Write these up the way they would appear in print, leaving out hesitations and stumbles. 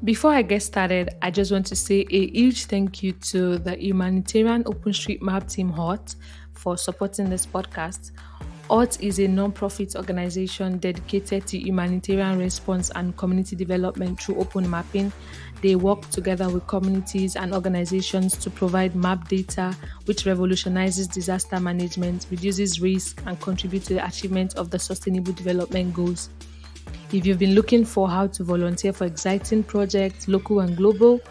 Before I get started, I just want to say a huge thank you to the humanitarian OpenStreetMap team HOT for supporting this podcast. HOT is a non-profit organization dedicated to humanitarian response and community development through open mapping. They work together with communities and organizations to provide map data, which revolutionizes disaster management, reduces risk, and contributes to the achievement of the Sustainable Development Goals. If you've been looking for how to volunteer for exciting projects, local and global,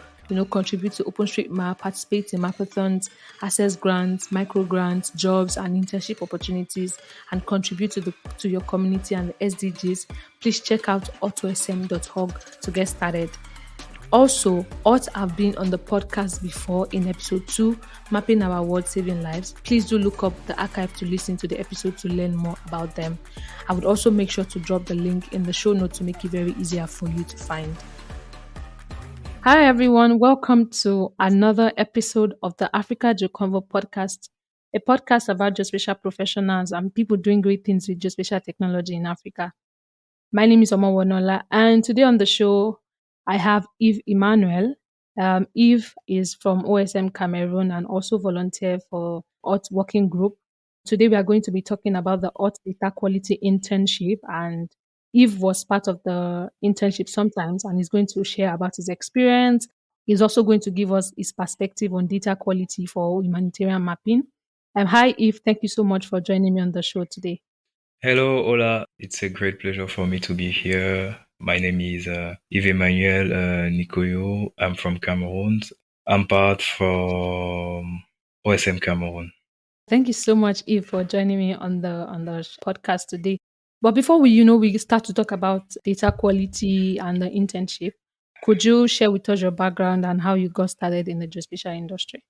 contribute to OpenStreetMap, participate in mapathons, access grants, micro grants, jobs, and internship opportunities, and contribute to your community and the SDGs, please check out HOTOSM.org to get started. Also, HOT have been on the podcast before in episode 2, Mapping Our World Saving Lives. Please do look up the archive to listen to the episode to learn more about them. I would also make sure to drop the link in the show notes to make it very easier for you to find. Hi everyone, welcome to another episode of the Africa Geoconvo podcast, a podcast about geospatial professionals and people doing great things with geospatial technology in Africa. My name is Omowonola, and today on the show, I have Yves Emmanuel. Yves is from OSM Cameroon and also volunteer for HOT Working Group. Today, we are going to be talking about the HOT Data Quality Internship, and Yves was part of the internship sometimes, and he's going to share about his experience. He's also going to give us his perspective on data quality for humanitarian mapping. Hi, Yves. Thank you so much for joining me on the show today. Hello, Ola. It's a great pleasure for me to be here. My name is Yves Emmanuel Nikoyo. I'm from Cameroon. I'm part from OSM Cameroon. Thank you so much, Eve, for joining me on the podcast today. But before we start to talk about data quality and the internship, could you share with us your background and how you got started in the geospatial industry?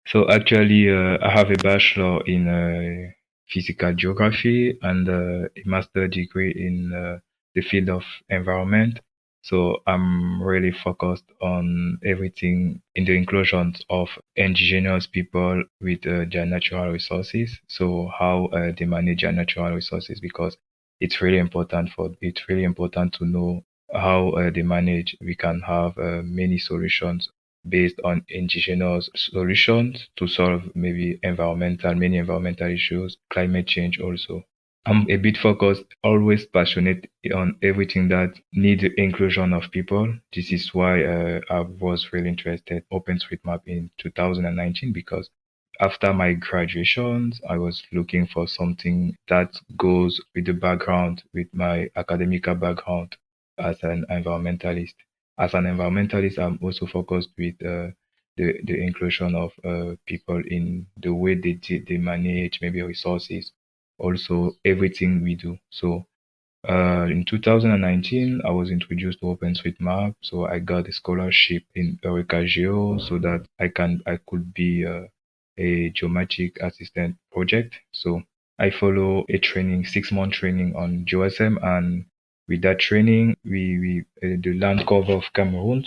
So actually, I have a bachelor in physical geography and a master degree in the field of environment. So I'm really focused on everything in the inclusion of indigenous people with their natural resources. So how they manage their natural resources, because it's really important to know how they manage. We can have many solutions based on indigenous solutions to solve maybe many environmental issues, climate change also. I'm a bit focused, always passionate on everything that needs the inclusion of people. This is why I was really interested in OpenStreetMap in 2019, because after my graduations, I was looking for something that goes with the background, with my academic background as an environmentalist. As an environmentalist, I'm also focused with the inclusion of people in the way they manage maybe resources, also everything we do. So in 2019, I was introduced to OpenStreetMap, so I got a scholarship in Eureka Geo so that I could be a geometric assistant project. So I follow a training, 6-month training on JOSM, and with that training, we the land cover of Cameroon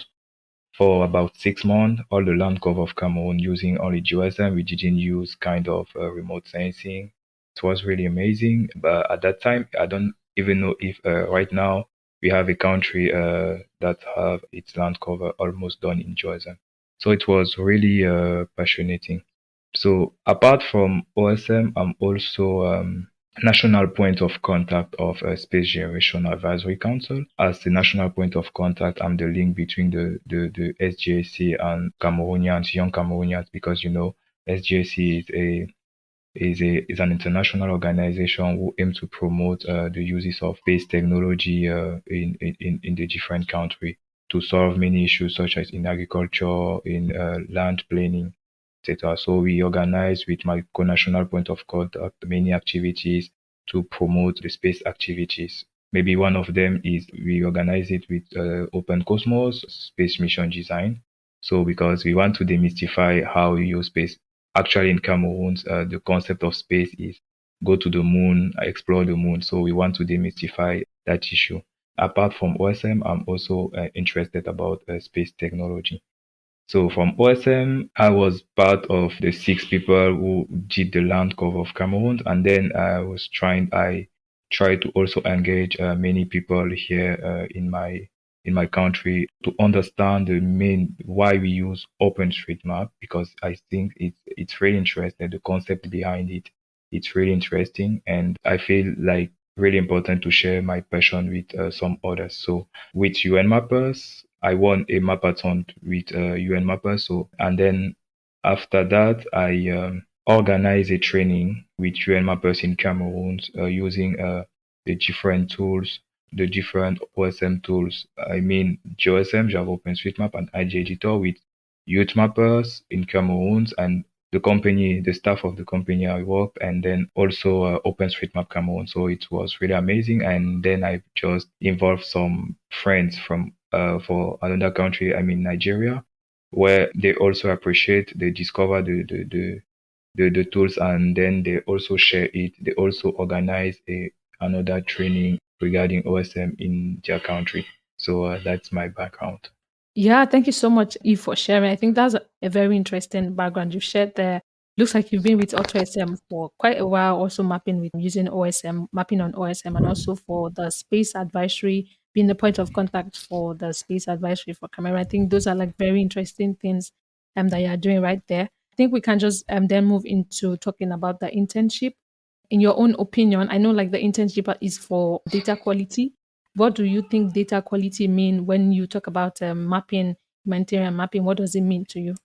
for about 6 months, all the land cover of Cameroon using only GOSM. We didn't use kind of remote sensing. It was really amazing. But at that time, I don't even know if right now we have a country that have its land cover almost done in GOSM. So it was really passionating. So apart from OSM, I'm also national point of contact of Space Generation Advisory Council. As the national point of contact, I'm the link between the SGAC and Cameroonians, young Cameroonians, because SGAC is an international organization who aim to promote the uses of space technology in the different country to solve many issues such as in agriculture, in land planning, etc. So we organize with my national point of contact many activities to promote the space activities. Maybe one of them is we organize it with Open Cosmos space mission design. So because we want to demystify how we use space. Actually, in Cameroon, the concept of space is go to the moon, explore the moon. So we want to demystify that issue. Apart from OSM, I'm also interested about space technology. So from OSM, I was part of the 6 people who did the land cover of Cameroon, and then I tried to also engage many people here in my in my country to understand the main why we use OpenStreetMap, because I think it's really interesting. The concept behind it, it's really interesting, and I feel like really important to share my passion with some others. So with UN Mappers, I won a mapathon with UN Mappers. So and then after that, I organized a training with UN Mappers in Cameroon using the different tools, the different OSM tools. I mean, JOSM, Java OpenStreetMap, and IG Editor with youth mappers in Cameroon and the company, the staff of the company I worked, and then also OpenStreetMap Cameroon. So it was really amazing. And then I just involved some friends from for another country, I mean Nigeria, where they also appreciate, they discover the tools, and then they also share it. They also organize another training regarding OSM in their country. So that's my background. Yeah, thank you so much, Eve, for sharing. I think that's a very interesting background you've shared there. Looks like you've been with AutoSM for quite a while, also mapping with using OSM, mapping on OSM, and also for the space advisory, being the point of contact for the space advisory for Cameroon. I think those are like very interesting things that you are doing right there. I think we can just then move into talking about the internship. In your own opinion, I know like the internship is for data quality. What do you think data quality mean when you talk about mapping, humanitarian mapping? What does it mean to you?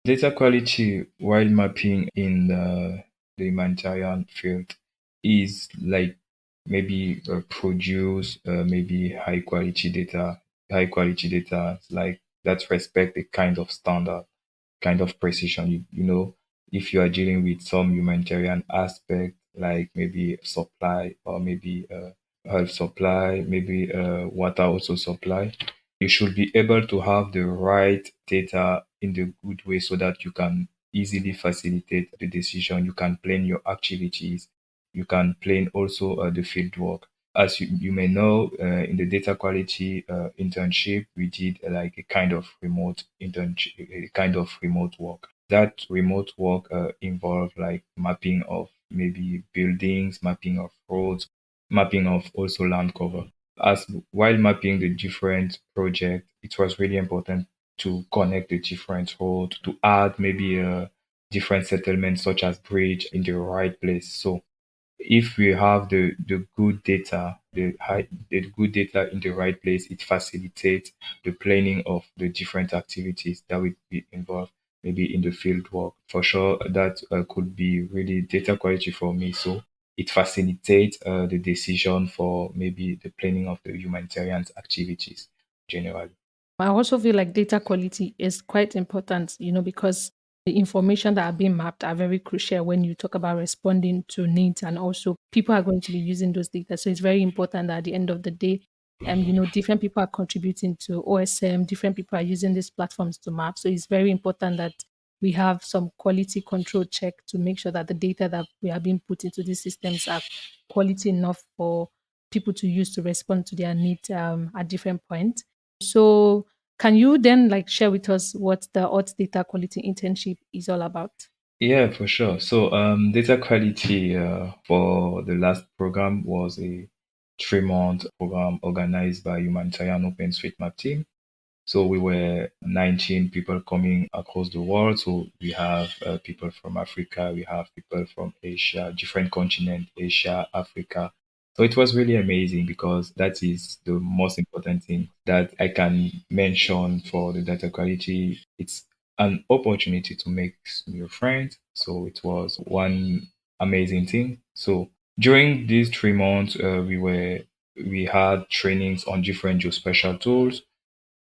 Data quality while mapping in the humanitarian field is like maybe produce maybe high quality data like that respect a kind of standard, kind of precision. You know, if you are dealing with some humanitarian aspect, like maybe supply or maybe health supply, maybe water also supply, you should be able to have the right data in the good way so that you can easily facilitate the decision. You can plan your activities. You can plan also the field work. As you may know, in the data quality internship, we did like a kind of remote internship, a kind of remote work. That remote work involved like mapping of maybe buildings, mapping of roads, mapping of also land cover. As while mapping the different projects, it was really important to connect the different roads, to add maybe a different settlements such as bridge in the right place. So if we have the good data, the good data in the right place, it facilitates the planning of the different activities that will be involved maybe in the field work. For sure, that could be really data quality for me. So it facilitates the decision for maybe the planning of the humanitarian activities generally. I also feel like data quality is quite important, because the information that are being mapped are very crucial when you talk about responding to needs, and also people are going to be using those data. So it's very important that at the end of the day, different people are contributing to OSM, different people are using these platforms to map. So it's very important that we have some quality control check to make sure that the data that we are being put into these systems are quality enough for people to use to respond to their needs at different points. So can you then like share with us what the HOT Data Quality Internship is all about? Yeah, for sure. So, data quality for the last program was a 3-month program organized by Humanitarian OpenStreetMap team. So we were 19 people coming across the world. So we have people from Africa, we have people from Asia, different continent, Asia, Africa. So it was really amazing because that is the most important thing that I can mention for the data quality. It's an opportunity to make new friends. So it was one amazing thing. So during these 3 months, we had trainings on different geospatial tools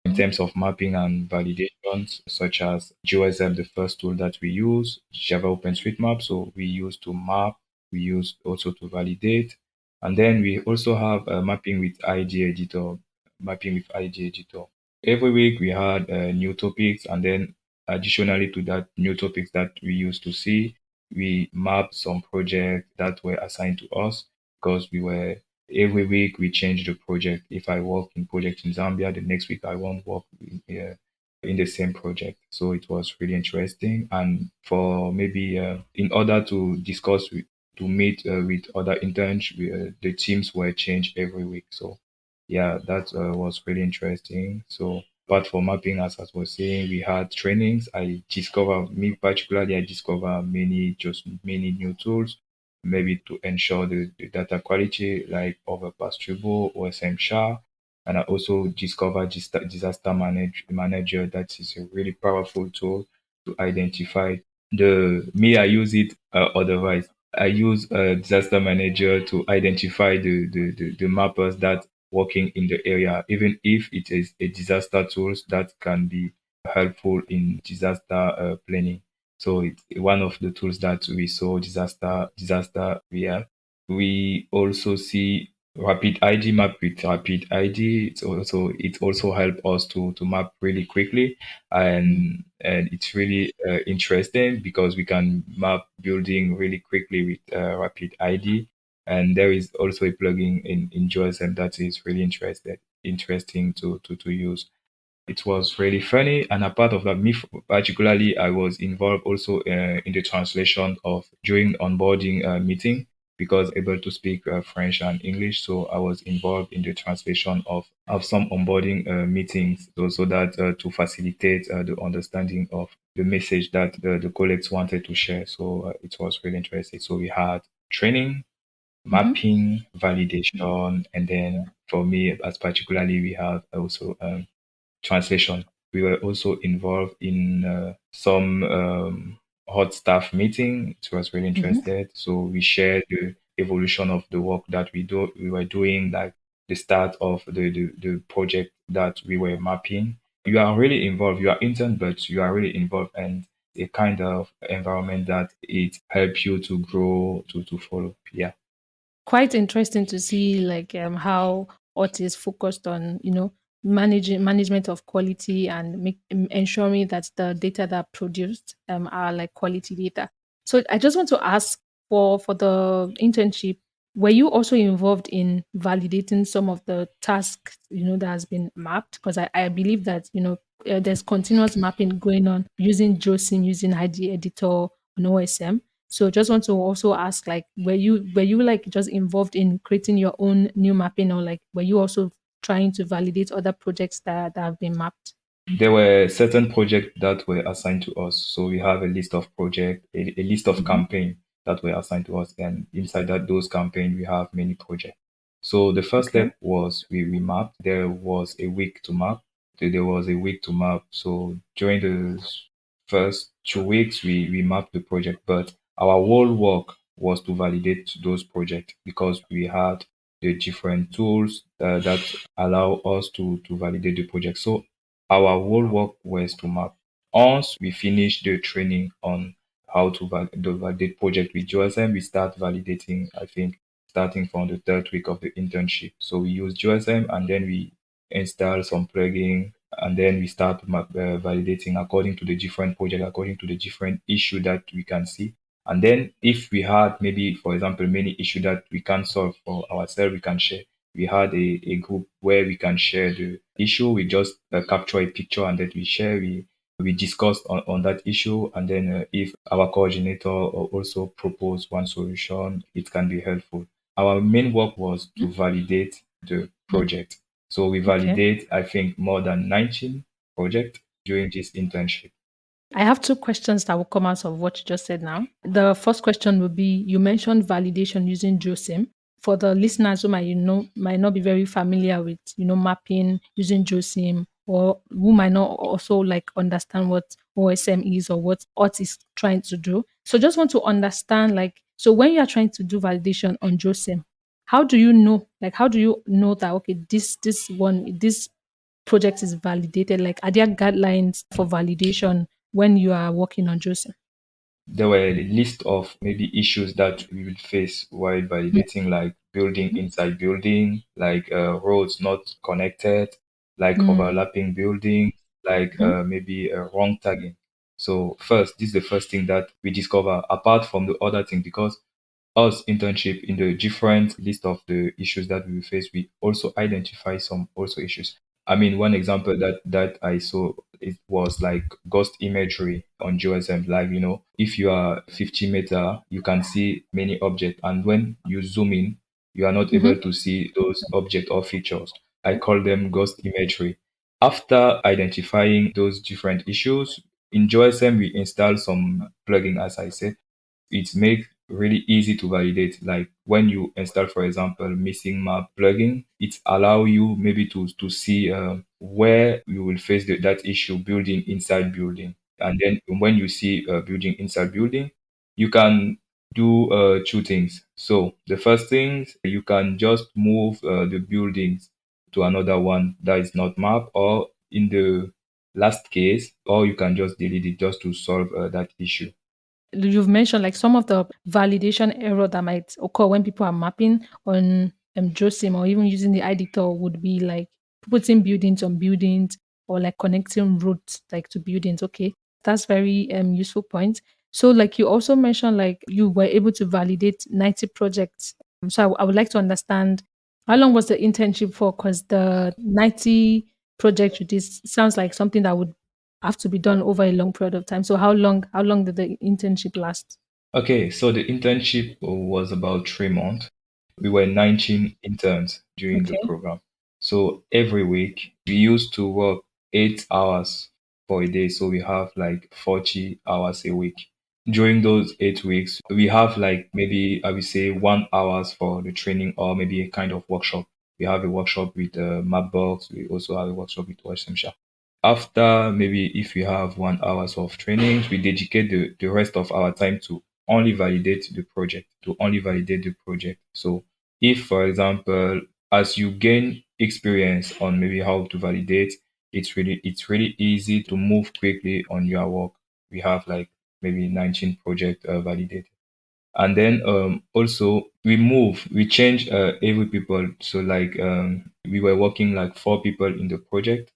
in terms of mapping and validations, such as JOSM, the first tool that we use, Java OpenStreetMap. So we use to map, we use also to validate. And then we also have mapping with IG Editor, mapping with IG Editor. Every week we had new topics, and then additionally to that new topics that we used to see, we mapped some projects that were assigned to us because we were every week we change the project. If I work in project in Zambia, the next week I won't work in the same project. So it was really interesting. And for maybe in order to discuss to meet with other interns, the teams were changed every week. So Yeah, that was really interesting. So apart from mapping, as I was saying, we had trainings. I discover me particularly, I discover many new tools, maybe to ensure the data quality, like Overpass Triple, OSMCha, and I also discover disaster manager. That is a really powerful tool to identify the me. I use it otherwise. I use disaster manager to identify the mappers that working in the area, even if it is a disaster tools that can be helpful in disaster planning. So it's one of the tools that we saw disaster we have. We also see rapid ID map with rapid ID. It also help us to map really quickly, and it's really interesting because we can map building really quickly with rapid ID. And there is also a plugin in JOSM that is really interesting to use. It was really funny, and a part of that, me particularly, I was involved also in the translation of during onboarding meeting because able to speak French and English, so I was involved in the translation of some onboarding meetings, so that to facilitate the understanding of the message that the colleagues wanted to share. So it was really interesting. So we had training, Mm-hmm. mapping, validation, and then for me, as particularly, we have also translation. We were also involved in some hot staff meeting. It was really Mm-hmm. interested. So we shared the evolution of the work that we were doing, like the start of the project that we were mapping. You are really involved. You are intern, but you are really involved, and a kind of environment that it helps you to grow to follow. Yeah. Quite interesting to see like how OT is focused on managing management of quality and ensuring that the data that are produced are like quality data. So I just want to ask for the internship, were you also involved in validating some of the tasks that has been mapped? Because I believe that there's continuous mapping going on using JOSM, using ID editor on OSM. So just want to also ask, like, were you like just involved in creating your own new mapping, or like were you also trying to validate other projects that have been mapped? There were certain projects that were assigned to us. So we have a list of projects, a list of Hmm. campaign that were assigned to us. And inside those campaign, we have many projects. So the first Okay. step was we mapped. There was a week to map. There was a week to map. So during the first 2 weeks, we mapped the project. But our whole work was to validate those projects because we had the different tools that allow us to validate the project. So our whole work was to map. Once we finish the training on how to validate project with JOSM, we start validating, I think, starting from the third week of the internship. So we use JOSM and then we install some plugin and then we start validating according to the different project, according to the different issue that we can see. And then if we had maybe, for example, many issue that we can't solve for ourselves, we can share. We had a group where we can share the issue. We just capture a picture and then we share. We discuss on that issue, and then if our coordinator also propose one solution, it can be helpful. Our main work was to validate the project. So we Okay. validate, I think, more than 19 projects during this internship. I have two questions that will come out of what you just said now. The first question would be, you mentioned validation using JOSM. For the listeners who might not be very familiar with mapping using JOSM, or who might not also like understand what OSM is or what OT is trying to do. So just want to understand, like, so when you are trying to do validation on JOSM, how do you know that, okay, this project is validated? Like, are there guidelines for validation when you are working on JOSM? There were a list of maybe issues that we will face while validating, like building inside building, like roads not connected, like Mm-hmm. overlapping building, like maybe wrong tagging. So first, this is the first thing that we discover apart from the other thing, because us internship in the different list of the issues that we will face, we also identify some also issues. I mean, one example that I saw, it was like ghost imagery on GeoSM. Like, if you are 50 meter, you can see many objects, and when you zoom in, you are not Mm-hmm. able to see those objects or features. I call them ghost imagery. After identifying those different issues, in JOSM we install some plugin, as I said. It makes really easy to validate. Like when you install, for example, missing map plugin, it allow you maybe to see where you will face that issue building inside building. And then when you see building inside building, you can do two things. So the first thing, you can just move the buildings to another one that is not map, or in the last case, or you can just delete it just to solve that issue. You've mentioned like some of the validation error that might occur when people are mapping on JOSM or even using the editor would be like putting buildings on buildings or like connecting routes like to buildings. Okay, that's very useful point. So like you also mentioned like you were able to validate 90 projects. So I would like to understand how long was the internship for? Because the 90 project with this sounds like something that would have to be done over a long period of time. So how long did the internship last? Okay, so the internship was about 3 months. We were 19 interns during the Okay. program. So every week we used to work 8 hours for a day. So we have like 40 hours a week. During those 8 weeks, we have like maybe I would say 1 hours for the training or maybe a kind of workshop. We have a workshop with Mapbox. We also have a workshop with OSMCha. After maybe if we have 1 hours of trainings, we dedicate the rest of our time to only validate the project, to only validate the project. So if, for example, as you gain experience on maybe how to validate, it's really easy to move quickly on your work. We have like maybe 19 project validated. And then also we change every people. So like we were working like four people in the project.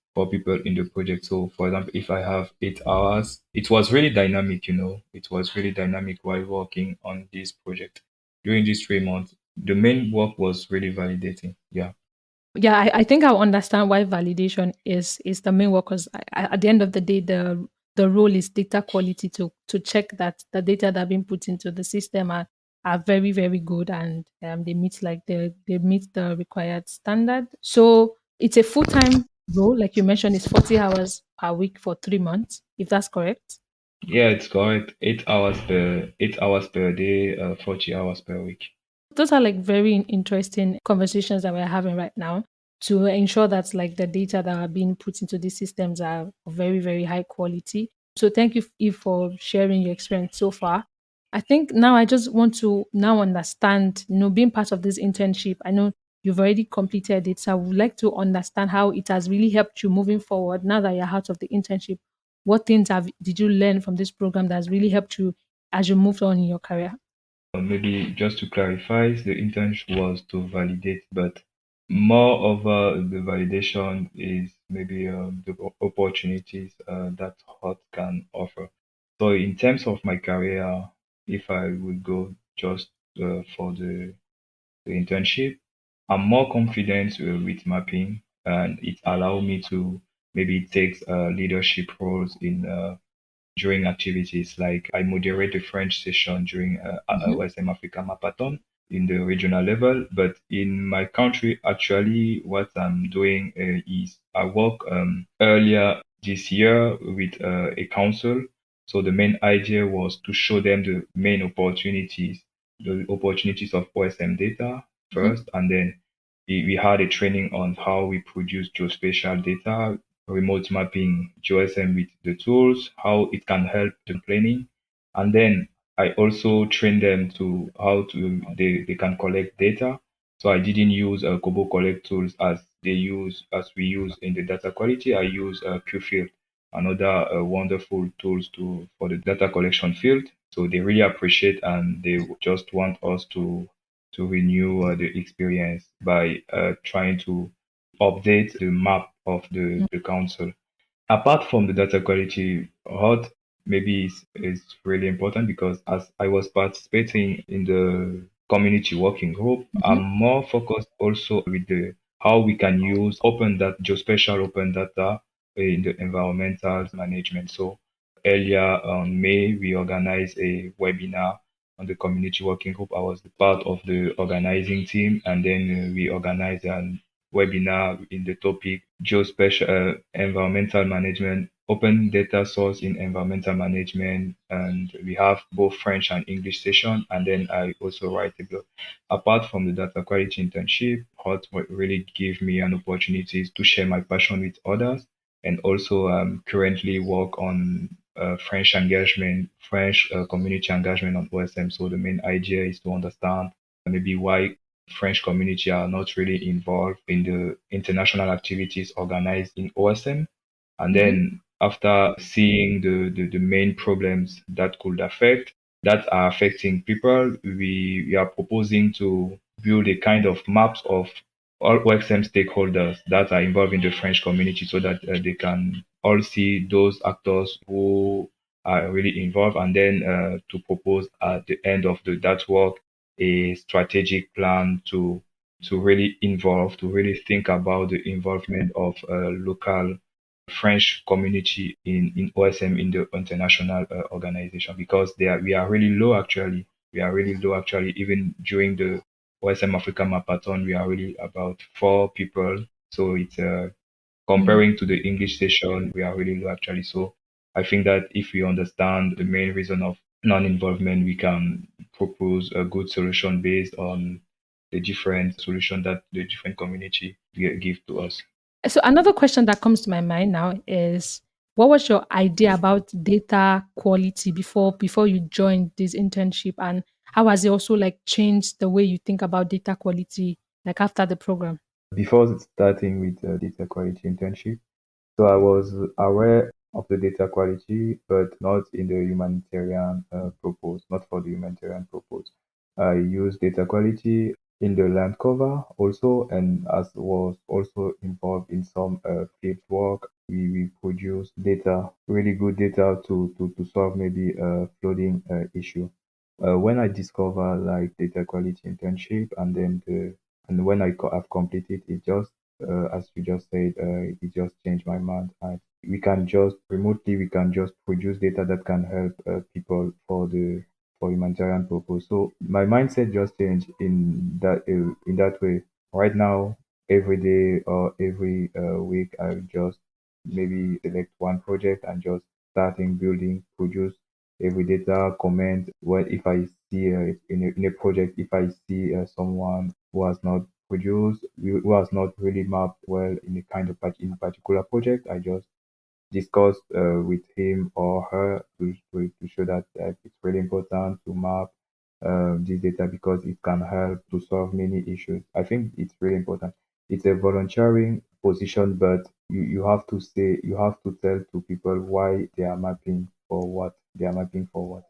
So for example, if I have 8 hours, it was really dynamic, it was really dynamic while working on this project during these 3 months. The main work was really validating. Yeah. Yeah, I think I understand why validation is the main work because at the end of the day, the role is data quality to check that the data that have been put into the system are very very good and they meet like they meet the required standard. So it's a full time role, like you mentioned, it's 40 hours per week for 3 months, if that's correct. Yeah, it's correct. 8 hours per day, 40 hours per week. Those are like very interesting conversations that we're having right now to ensure that like the data that are being put into these systems are of very very high quality. So thank you Eve, for sharing your experience so far. I think now I just want to now understand, being part of this internship. I know you've already completed it, so I would like to understand how it has really helped you moving forward now that you're out of the internship. What things have did you learn from this program that has really helped you as you moved on in your career? Maybe just to clarify, the intention was to validate, but more over the validation is maybe the opportunities that HOT can offer. So in terms of my career, if I would go just for the internship, I'm more confident with mapping, and it allow me to maybe take leadership roles in during activities like I moderate the French session during Mhm. OSM Africa Mapathon in the regional level. But in my country, actually, what I'm doing is I work earlier this year with a council. So the main idea was to show them the opportunities of OSM data Mhm. first, and then we had a training on how we produce geospatial data, remote mapping JOSM with the tools, how it can help the planning. And then I also train them to how to they can collect data. So I didn't use Kobo collect tools as we use in the data quality. I use QField, another wonderful tools to for the data collection field. So they really appreciate and they just want us to renew the experience by trying to update the map of the council. Apart from the data quality, HOT maybe is really important because as I was participating in the community working group, I'm Mhm. more focused also with the how we can use open data, geospatial open data in the environmental management. So earlier on May, we organized a webinar on the community working group. I was part of the organizing team, and then we organized an webinar in the topic geospatial environmental management, open data source in environmental management, and we have both French and English session. And then I also write a blog. Apart from the data quality internship, HOT really give me an opportunity to share my passion with others, and also currently work on French community engagement on OSM. So the main idea is to understand maybe why French community are not really involved in the international activities organized in OSM. And Mm-hmm. then after seeing the main problems that could affect, that are affecting people, we are proposing to build a kind of maps of all OXM stakeholders that are involved in the French community so that they can all see those actors who are really involved, and then to propose at the end of that work a strategic plan to really involve, to really think about the involvement of local French community in OSM in the international organization, because we are really low actually. We are really low actually. Even during the OSM Africa Mapathon, we are really about 4 people. So it's Mm. comparing to the English session, we are really low actually. So I think that if we understand the main reason of non-involvement, we can propose a good solution based on the different solution that the different community give to us. So another question that comes to my mind now is, what was your idea about data quality before you joined this internship, and how has it also like changed the way you think about data quality like after the program? Before starting with data quality internship, so I was aware of the data quality, but not in the humanitarian purpose, not for the humanitarian purpose. I use data quality in the land cover also, and as was also involved in some field work, we produce data, really good data to solve maybe a flooding issue. When I discover like data quality internship, and then when have completed it, just as you just said, it just changed my mind. And we can just remotely, we can just produce data that can help people for humanitarian purpose. So my mindset just changed in that way. Right now, every day or every week, I just maybe select one project and just starting building, produce every data, comment. What if I see in a project, if I see someone who has not produced, who has not really mapped well in a kind of in a particular project, I just discuss with him or her to show that it's really important to map this data because it can help to solve many issues. I think it's really important. It's a volunteering position, but you have to say, you have to tell to people why they are mapping for what, they are mapping for what.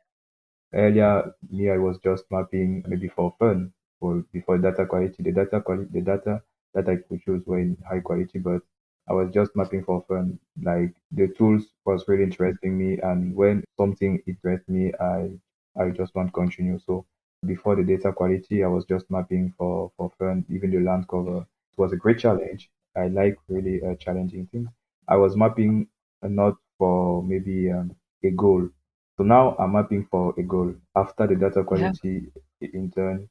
Earlier, me, I was just mapping maybe for fun, for before data quality. The data that I could choose were in high quality, but I was just mapping for fun. Like the tools was really interesting me, and when something interests me, I just want to continue. So before the data quality, I was just mapping for fun. Even the land cover, it was a great challenge. I like really challenging things. I was mapping not for maybe a goal, so now I'm mapping for a goal. After the data Yeah. quality intern,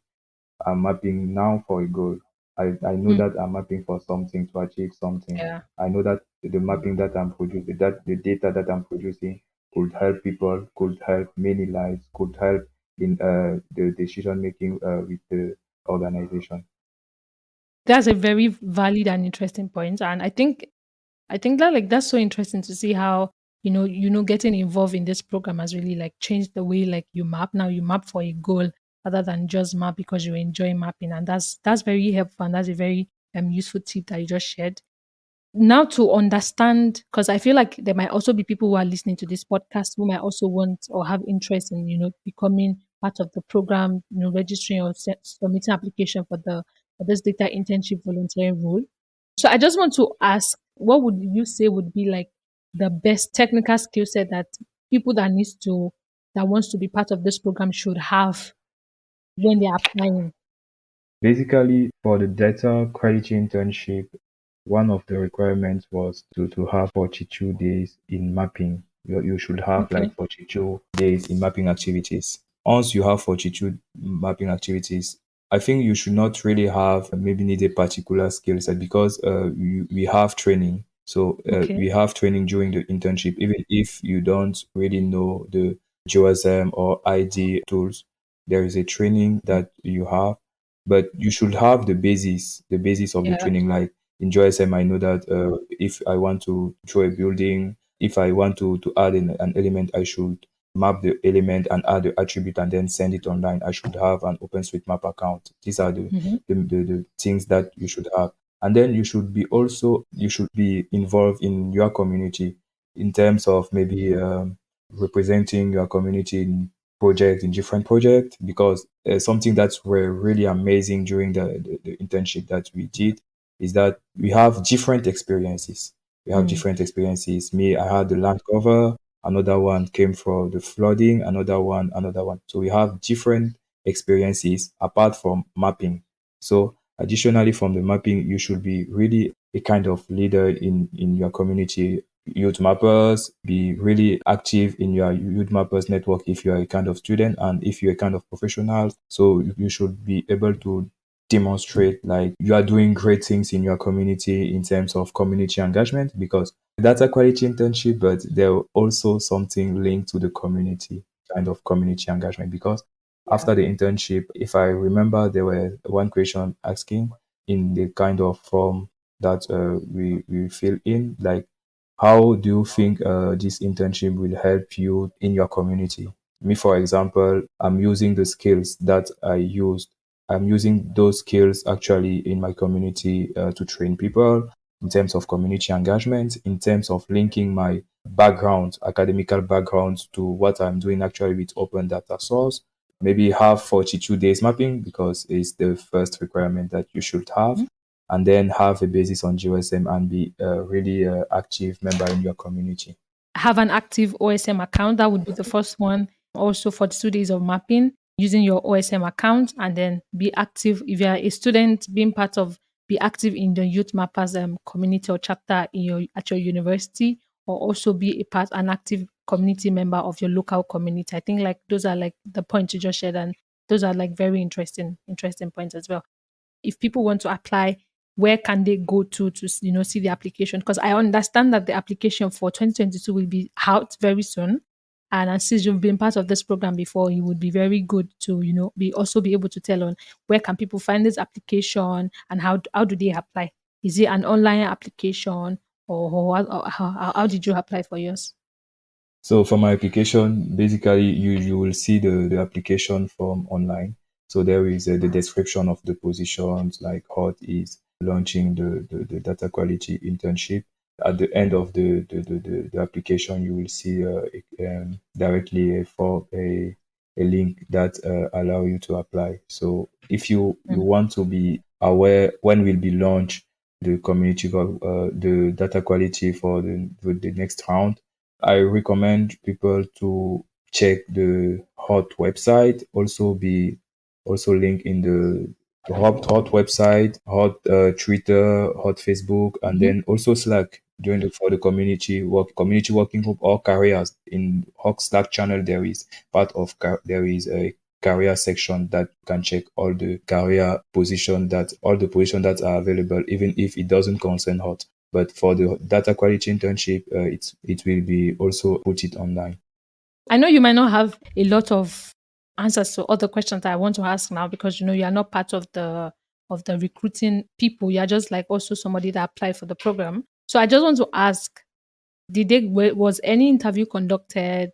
I'm mapping now for a goal. I know Mm. that I'm mapping for something to achieve something. Yeah. I know that the mapping that I'm producing, that the data that I'm producing could help people, could help many lives, could help in the decision making with the organization. That's a very valid and interesting point. And I think that like that's so interesting to see how getting involved in this program has really like changed the way like you map. Now you map for a goal rather than just map because you enjoy mapping, and that's very helpful, and that's a very useful tip that you just shared. Now to understand, because I feel like there might also be people who are listening to this podcast who might also want or have interest in becoming part of the program, registering or submitting application for this data internship volunteering role. So I just want to ask, what would you say would be like the best technical skill set that people that wants to be part of this program should have when they're applying? Basically, for the data quality internship, one of the requirements was to have 42 days in mapping. You should have Okay. like 42 days in mapping activities. Once you have 42 mapping activities, I think you should not really have maybe need a particular skill set because we have training. So Okay. we have training during the internship, even if you don't really know the JOSM or ID tools. There is a training that you have, but you should have the basis of the Yeah. training. Like in JOSM, I know that if I want to draw a building, if I want to add an element, I should map the element and add the attribute and then send it online. I should have an OpenStreetMap account. These are Hmm. the things that you should have. And then you should be involved in your community in terms of maybe representing your community in in different projects, because something that's were really amazing during the internship that we did is that we have different experiences. We have Mm. different experiences. Me, I had the land cover. Another one came from the flooding. Another one. So we have different experiences apart from mapping. So additionally from the mapping, you should be really a kind of leader in your community. Youth mappers, be really active in your youth mappers network if you are a kind of student and if you're a kind of professional. So you should be able to demonstrate like you are doing great things in your community in terms of community engagement, because data quality internship, but there also something linked to the community, kind of community engagement. Because Yeah. after the internship, if I remember, there were one question asking in the kind of form that we fill in, like, how do you think this internship will help you in your community? Me, for example, I'm using the skills that I used. I'm using those skills actually in my community to train people in terms of community engagement, in terms of linking my background, academical background, to what I'm doing actually with open data source. Maybe have 42 days mapping because it's the first requirement that you should have, and then have a basis on JOSM and be a really active member in your community. Have an active OSM account. That would be the first one. Also, for the 2 days of mapping, using your OSM account, and then be active. If you are a student, being part of, be active in the Youth Mappers community or chapter in your at your university, or also be a part, an active community member of your local community. I think like those are like the points you just shared, and those are like very interesting points as well. If people want to apply, where can they go to see the application? Because I understand that the application for 2022 will be out very soon. And since you've been part of this program before, you would be very good to be also be able to tell on where can people find this application, and how do they apply? Is it an online application, or how did you apply for yours? So for my application, basically you will see the application form online. So there is the description of the positions, like HOT is launching the data quality internship. At the end of the application, you will see directly a link that allow you to apply. So if you Mm. want to be aware when will be launched the the data quality for the next round, I recommend people to check the HOT website. Also link in the HOT website, HOT Twitter, HOT Facebook, and Mhm. then also Slack during for the community working group or careers. In HOT Slack channel, there is a career section that you can check all the position that are available, even if it doesn't concern HOT. But for the data quality internship, it will be also put it online. I know you might not have a lot of answers to all the questions that I want to ask now, because you are not part of the recruiting people. You are just like also somebody that applied for the program. So I just want to ask: was any interview conducted?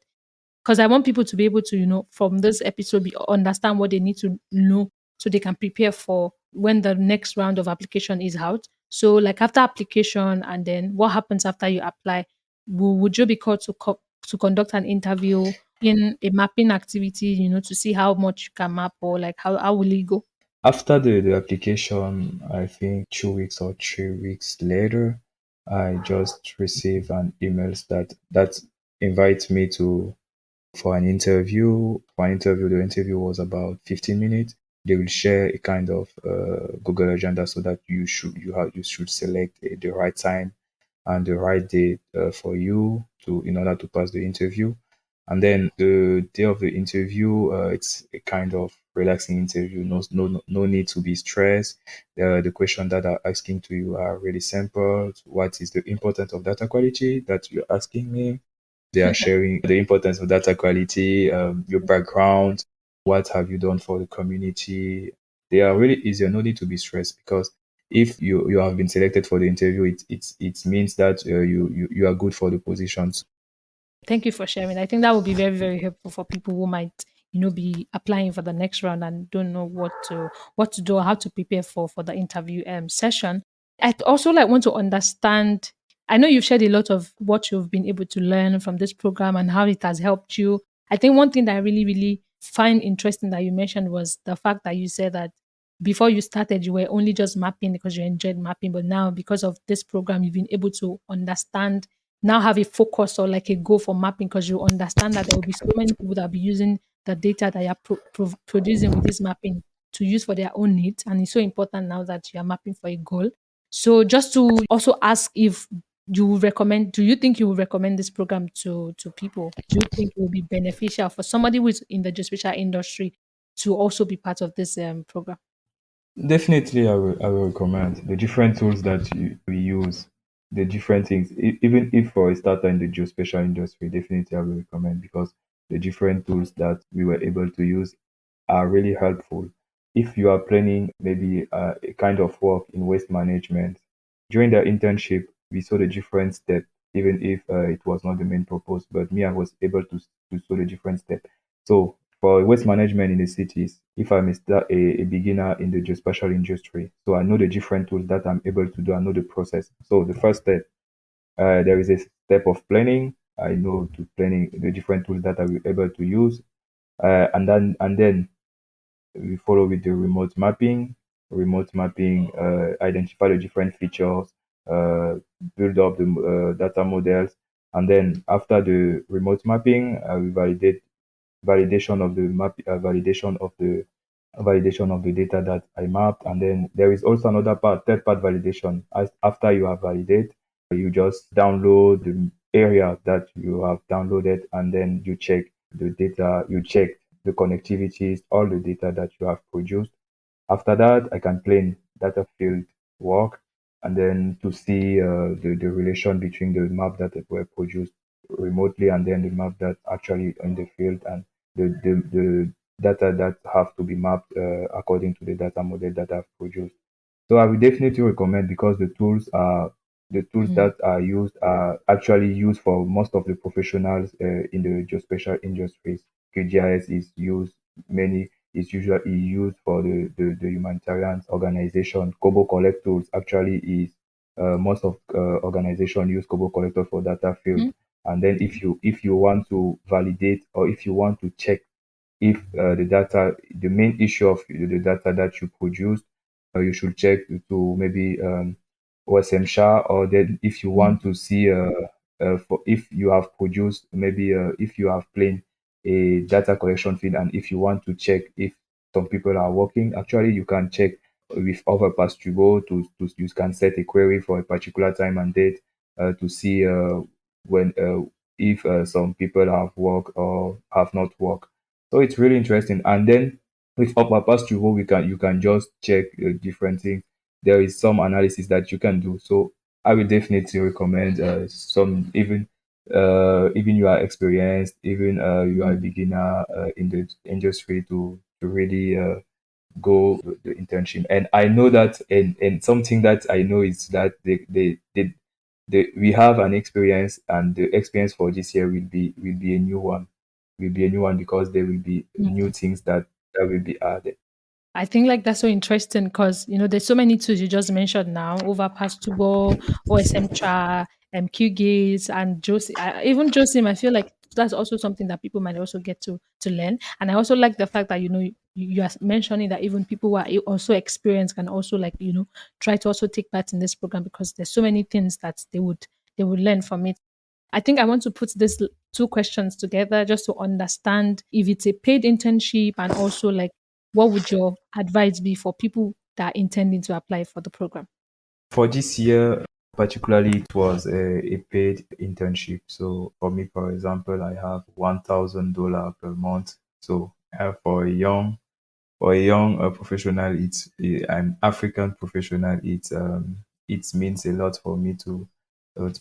Because I want people to be able to from this episode understand what they need to know, so they can prepare for when the next round of application is out. So like after application, and then what happens after you apply? Would you be called to conduct an interview in a mapping activity, to see how much you can map, or like how will it go? After the application, I think 2 weeks or 3 weeks later, I just received an email that invites me to for an interview. For an interview, the interview was about 15 minutes. They will share a kind of Google agenda so that you should select the right time and the right date for you to in order to pass the interview. And then the day of the interview, it's a kind of relaxing interview. No need to be stressed. The questions that are asking to you are really simple. What is the importance of data quality that you're asking me? They are sharing the importance of data quality, your background, what have you done for the community. They are really easy. No need to be stressed because if you have been selected for the interview, it means that you are good for the positions. Thank you for sharing. I think that would be very, very helpful for people who might, be applying for the next round and don't know what to do or how to prepare for the interview session. I'd also like want to understand. I know you've shared a lot of what you've been able to learn from this program and how it has helped you. I think one thing that I really, really find interesting that you mentioned was the fact that you said that before you started, you were only just mapping because you enjoyed mapping, but now because of this program, you've been able to understand now have a focus or like a goal for mapping because you understand that there will be so many people that will be using the data that you're producing with this mapping to use for their own needs. And it's so important now that you are mapping for a goal. So just to also ask if do you think you would recommend this program to people? Do you think it will be beneficial for somebody who is in the geospatial industry to also be part of this program? Definitely, I will recommend the different tools that we use, the different things. Even if for a starter in the geospatial industry, definitely I will recommend because the different tools that we were able to use are really helpful. If you are planning maybe a kind of work in waste management, during the internship, we saw the different steps, even if it was not the main purpose, but me, I was able to saw the different steps. So for waste management in the cities, if I'm a beginner in the geospatial industry, so I know the different tools that I'm able to do, I know the process. So the first step, there is a step of planning. I know to planning the different tools that I will able to use, and then we follow with the remote mapping. Remote mapping, identify the different features, uh, build up the data models, and then after the remote mapping, we validate validation of the map, validation of the data that I mapped, and then there is also another part, third part validation. As after you have validate, you just download the area that you have downloaded, and then you check the data, you check the connectivities, all the data that you have produced. After that, I can plan data field work and then to see the relation between the map that were produced remotely and then the map that actually in the field and the data that have to be mapped according to the data model that I've produced. So I would definitely recommend because the tools Mm, that are used are actually used for most of the professionals in the geospatial industries. QGIS is used many is usually used for the humanitarian organization. Kobo Collect tools actually is most of organization use Kobo Collector for data field. mm, And then if you want to validate or if you want to check if the main issue of the data that you produced, you should check to maybe OSMCha, or then if you mm, want to see for if you have produced maybe if you have plain a data collection field, and if you want to check if some people are working, actually you can check with overpass to go to you can set a query for a particular time and date to see when if some people have work or have not work. So it's really interesting. And then with Upper Pass we can you can just check different things. There is some analysis that you can do. So I will definitely recommend some even you are experienced, even you are a mm. beginner in the industry to really go the internship. And I know that, and something that I know is that we have an experience, and the experience for this year will be a new one, will be a new one because there will be new things that will be added. I think like that's so interesting because there's so many tools you just mentioned now, Overpass Tubo, OSMCha, QGIS, and even JOSM. I feel like that's also something that people might also get to learn. And I also like the fact that you are mentioning that even people who are also experienced can also like try to also take part in this program because there's so many things that they would learn from it. I think I want to put these two questions together just to understand if it's a paid internship and also like what would your advice be for people that are intending to apply for the program? For this year, Particularly, it was a paid internship. So for me, for example, I have $1,000 per month. So for a young professional, it's an African professional. It means a lot for me to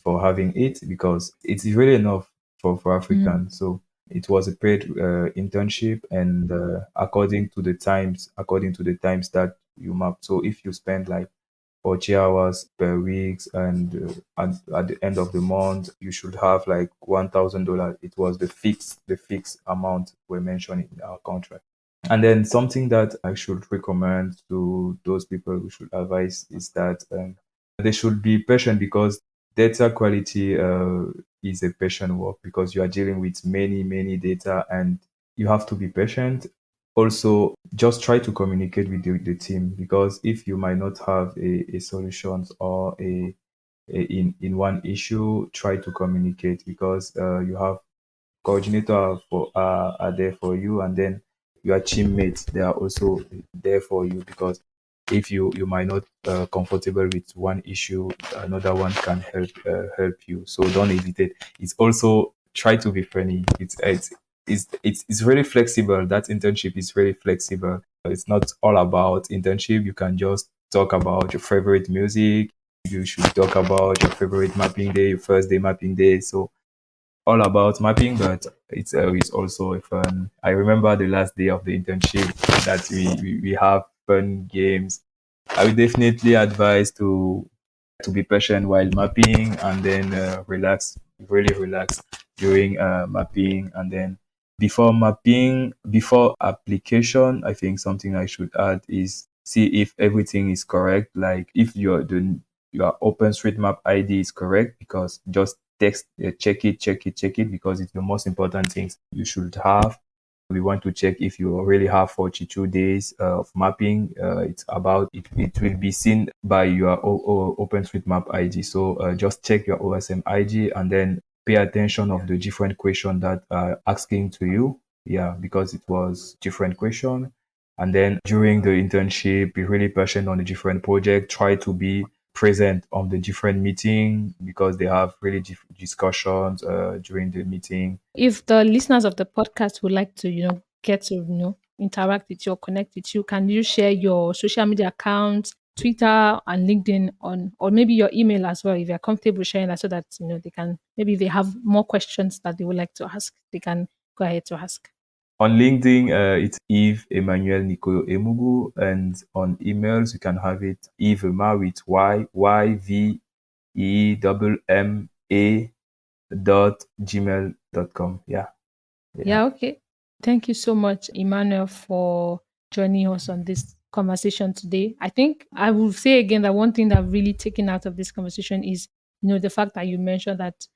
for having it because it's really enough for Mm. Africans. So it was a paid internship, and according to the times that you map. So if you spend like 40 hours per week, and at the end of the month you should have like $1,000. It was the fixed amount we're mentioning in our contract. And then something that I should recommend to those people who should advise is that they should be patient because data quality is a patient work because you are dealing with many data, and you have to be patient. Also, just try to communicate with the team, because if you might not have a solutions or in one issue, try to communicate, because you have coordinator are there for you, and then your teammates, they are also there for you, because if you might not comfortable with one issue, another one can help you. So don't hesitate. It's also try to be friendly. It's really flexible. That internship is really flexible. It's not all about internship. You can just talk about your favorite music. You should talk about your favorite mapping day, your first day mapping day. So all about mapping, but it's also a fun. I remember the last day of the internship that we have fun games. I would definitely advise to be patient while mapping, and then relax, really relax during mapping, and then before application, I think something I should add is see if everything is correct. Like if your OpenStreetMap ID is correct, because just text check it, because it's the most important things you should have. We want to check if you really have 42 days of mapping. It will be seen by your OpenStreetMap ID. So just check your OSM ID, and then pay attention of the different question that are asking to you. Yeah, because it was different question. And then during the internship, be really patient on the different project. Try to be present on the different meeting, because they have really discussions during the meeting. If the listeners of the podcast would like to, get to, interact with you or connect with you, can you share your social media accounts, Twitter and LinkedIn or maybe your email as well, if you're comfortable sharing that, so that, they can, maybe if they have more questions that they would like to ask, they can go ahead to ask. On LinkedIn, it's Yves Emmanuel Nicoyo Emugu, and on emails you can have it Yvema with YVEMMA @gmail.com. Yeah, yeah. Yeah, okay. Thank you so much, Emmanuel, for joining us on this conversation today. I think I will say again that one thing that I've really taken out of this conversation is, the fact that you mentioned that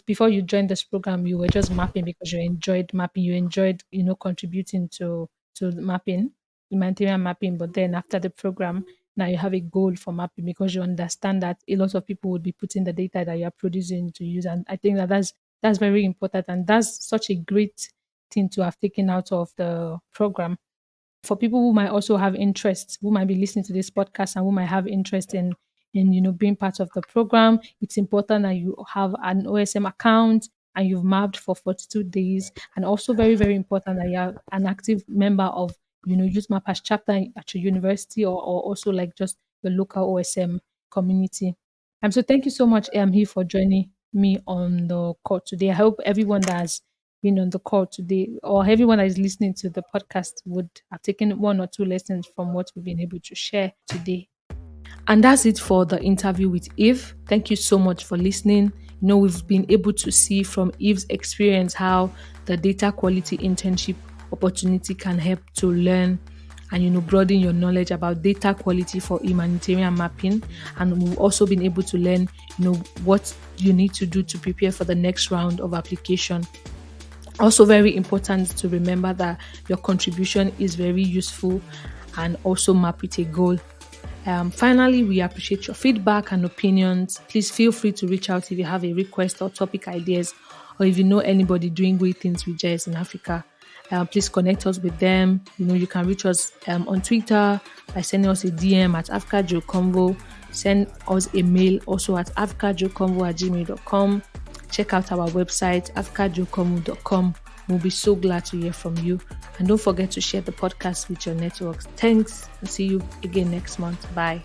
before you joined this program, you were just mapping because you enjoyed mapping, you enjoyed, contributing to the mapping, humanitarian mapping. But then after the program, now you have a goal for mapping because you understand that a lot of people would be putting the data that you're producing to use. And I think that's very important. And that's such a great thing to have taken out of the program. For people who might also have interest, who might be listening to this podcast and who might have interest in being part of the program, it's important that you have an OSM account and you've mapped for 42 days. And also very, very important that you are an active member of, Youth Mappers chapter at your university, or also like just your local OSM community. So thank you so much, here for joining me on the call today. I hope everyone that has been on the call today, or everyone that is listening to the podcast, would have taken one or two lessons from what we've been able to share today. And that's it for the interview with Eve. Thank you so much for listening. We've been able to see from Eve's experience how the data quality internship opportunity can help to learn and broaden your knowledge about data quality for humanitarian mapping. And we've also been able to learn what you need to do to prepare for the next round of application. Also very important to remember that your contribution is very useful, and also map with a goal. Finally, we appreciate your feedback and opinions. Please feel free to reach out if you have a request or topic ideas, or if you know anybody doing great things with JS in Africa. Please connect us with them. You can reach us on Twitter by sending us a DM at AfricaJoConvo. send us a mail also at africajoconvo@gmail.com. Check out our website, africajoconvo.com. We'll be so glad to hear from you. And don't forget to share the podcast with your networks. Thanks, and see you again next month. Bye.